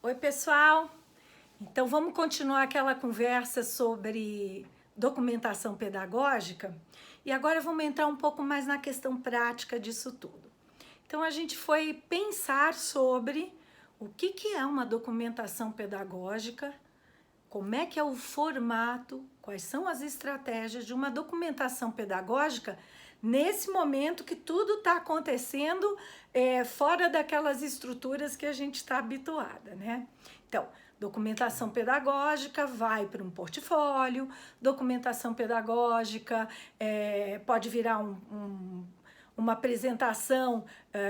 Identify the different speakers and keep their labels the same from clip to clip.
Speaker 1: Oi, pessoal! Então, vamos continuar aquela conversa sobre documentação pedagógica e agora vamos entrar um pouco mais na questão prática disso tudo. Então, a gente foi pensar sobre o que é uma documentação pedagógica, como é que é o formato, quais são as estratégias de uma documentação pedagógica nesse momento que tudo está acontecendo fora daquelas estruturas que a gente está habituada, né? Então, documentação pedagógica vai para um portfólio, documentação pedagógica pode virar uma apresentação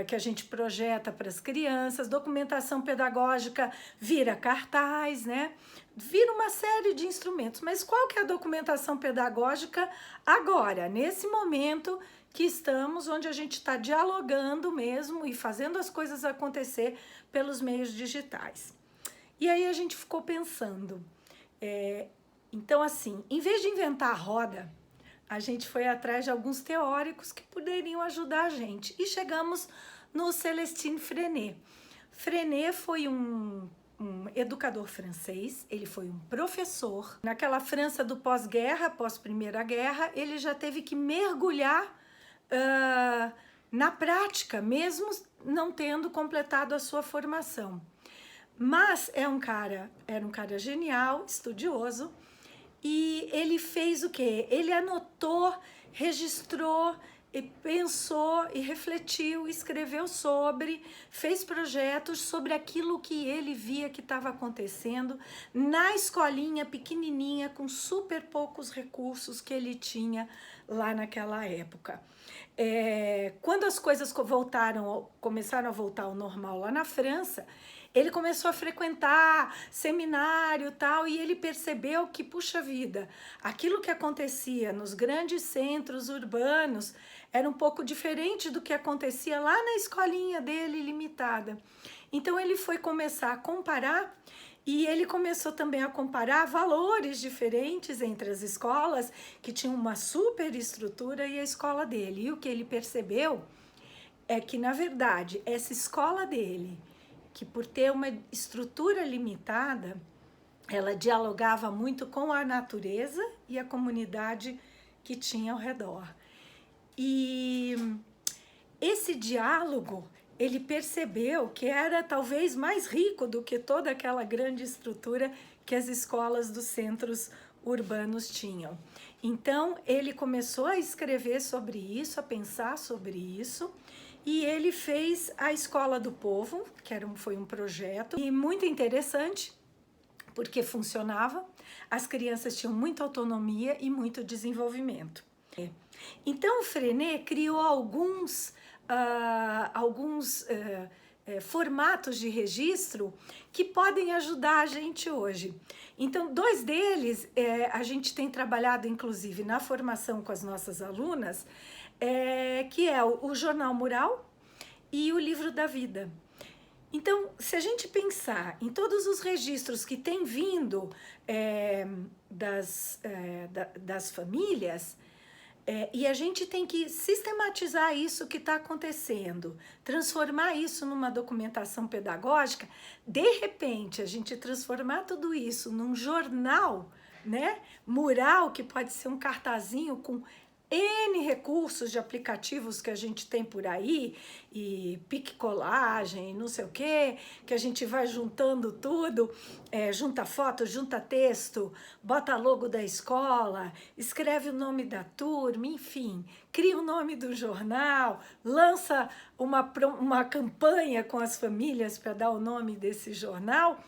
Speaker 1: que a gente projeta para as crianças, documentação pedagógica vira cartaz, né? Vira uma série de instrumentos. Mas qual que é a documentação pedagógica agora, nesse momento que estamos, onde a gente está dialogando mesmo e fazendo as coisas acontecer pelos meios digitais? E aí a gente ficou pensando, então assim, em vez de inventar a roda, a gente foi atrás de alguns teóricos que poderiam ajudar a gente. E chegamos no Célestin Freinet. Freinet foi um educador francês, ele foi um professor. Naquela França do pós-guerra, pós-Primeira Guerra, ele já teve que mergulhar na prática, mesmo não tendo completado a sua formação. Mas era um cara genial, estudioso, e ele fez o quê? Ele anotou, registrou, e pensou e refletiu, escreveu sobre, fez projetos sobre aquilo que ele via que estava acontecendo na escolinha pequenininha, com super poucos recursos que ele tinha lá naquela época. Quando as coisas começaram a voltar ao normal lá na França, ele começou a frequentar seminário e tal, e ele percebeu que, puxa vida, aquilo que acontecia nos grandes centros urbanos era um pouco diferente do que acontecia lá na escolinha dele, limitada. Então ele foi começar a comparar, e ele começou também a comparar valores diferentes entre as escolas, que tinham uma super estrutura, e a escola dele. E o que ele percebeu é que, na verdade, essa escola dele, que por ter uma estrutura limitada, ela dialogava muito com a natureza e a comunidade que tinha ao redor. E esse diálogo, ele percebeu que era talvez mais rico do que toda aquela grande estrutura que as escolas dos centros urbanos tinham. Então, ele começou a escrever sobre isso, a pensar sobre isso, e ele fez a Escola do Povo, que foi um projeto e muito interessante, porque funcionava, as crianças tinham muita autonomia e muito desenvolvimento. Então, o Freinet criou alguns formatos de registro que podem ajudar a gente hoje. Então, dois deles a gente tem trabalhado, inclusive, na formação com as nossas alunas, que é o Jornal Mural e o Livro da Vida. Então, se a gente pensar em todos os registros que têm vindo das famílias, e a gente tem que sistematizar isso que está acontecendo, transformar isso numa documentação pedagógica, de repente a gente transformar tudo isso num jornal, né, mural, que pode ser um cartazinho com N recursos de aplicativos que a gente tem por aí, e pique colagem, não sei o que a gente vai juntando tudo, junta foto, junta texto, bota logo da escola, escreve o nome da turma, enfim, cria o nome do jornal, lança uma campanha com as famílias para dar o nome desse jornal.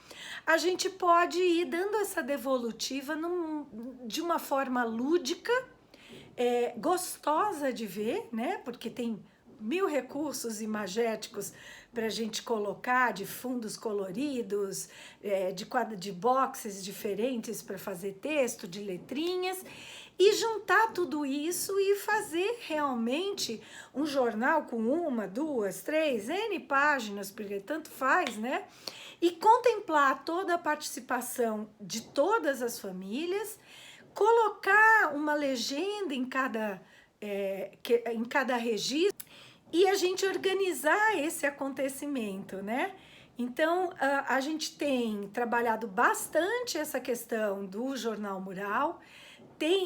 Speaker 1: A gente pode ir dando essa devolutiva de uma forma lúdica, gostosa de ver, né? Porque tem 1000 recursos imagéticos para a gente colocar, de fundos coloridos, de boxes diferentes para fazer texto, de letrinhas, e juntar tudo isso e fazer realmente um jornal com 1, 2, 3, N páginas, porque tanto faz, né? E contemplar toda a participação de todas as famílias, colocar uma legenda em cada registro e a gente organizar esse acontecimento, né? Então, a gente tem trabalhado bastante essa questão do jornal mural,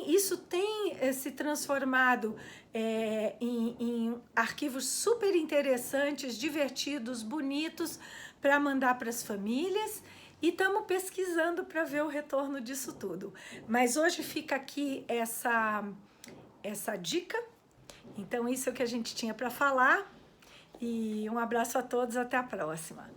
Speaker 1: isso tem se transformado em arquivos super interessantes, divertidos, bonitos, para mandar para as famílias, e estamos pesquisando para ver o retorno disso tudo. Mas hoje fica aqui essa dica. Então, isso é o que a gente tinha para falar, e um abraço a todos, até a próxima.